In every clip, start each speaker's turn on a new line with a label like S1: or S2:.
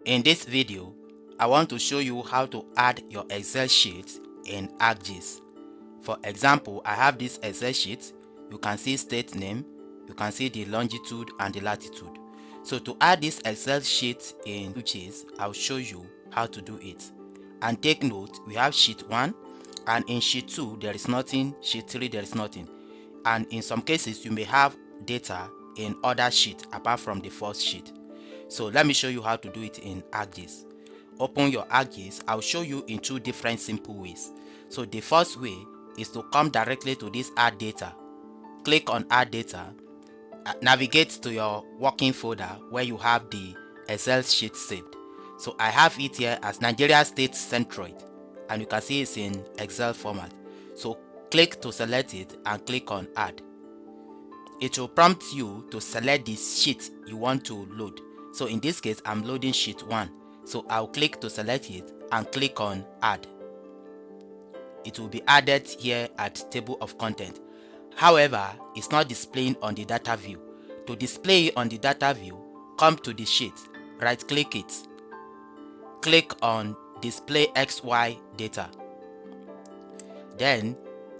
S1: In this video, I want to show you how to add your Excel sheet in ArcGIS. For example, I have this Excel sheet. You can see state name, you can see the longitude and the latitude. So to add this Excel sheet in ArcGIS, I'll show you how to do it. And take note, we have sheet 1, and in sheet 2 there is nothing, sheet 3 there is nothing. And in some cases you may have data in other sheet apart from the first sheet. So let me show you how to do it in ArcGIS. Open your ArcGIS. I'll show you in two different simple ways. So the first way is to come directly to this add data. Click on add data, navigate to your working folder where you have the Excel sheet saved. So I have it here as Nigeria State Centroid, and you can see it's in Excel format. So click to select it and click on add. It will prompt you to select the sheet you want to load. So in this case, I'm loading sheet 1. So I'll click to select it and click on add. It will be added here at table of content. However, it's not displaying on the data view. To display it on the data view, come to the sheet, right click it, click on display XY data. Then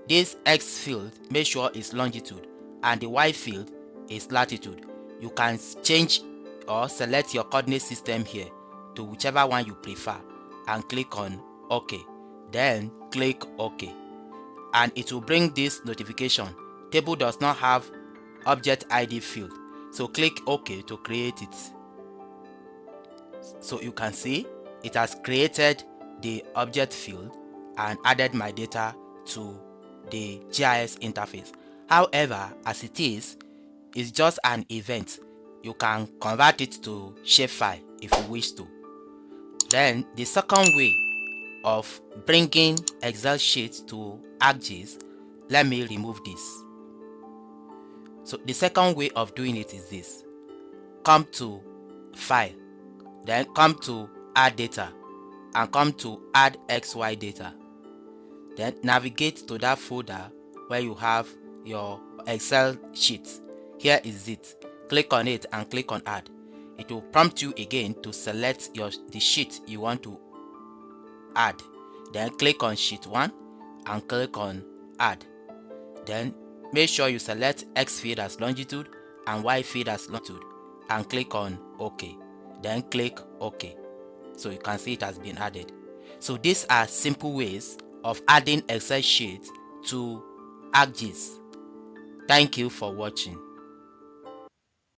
S1: this X field, make sure it's longitude, and the Y field is latitude. You can change or select your coordinate system here to whichever one you prefer and click on OK. Then click OK, and it will bring this notification. Table does not have object ID field, so click OK to create it. So you can see it has created the object field and added my data to the GIS interface. However, as it is, it's just an event. You can convert it to shapefile if you wish to. Then the second way of bringing Excel sheet to ArcGIS, let me remove this. So the second way of doing it is this. Come to file, then come to add data, and come to add XY data. Then navigate to that folder where you have your Excel sheet. Here is it. Click on it and click on add. It will prompt you again to select the sheet you want to add. Then click on sheet 1 and click on add. Then make sure you select X field as longitude and Y field as longitude and click on OK. Then click OK. So you can see it has been added. So these are simple ways of adding Excel sheets to ArcGIS. Thank you for watching.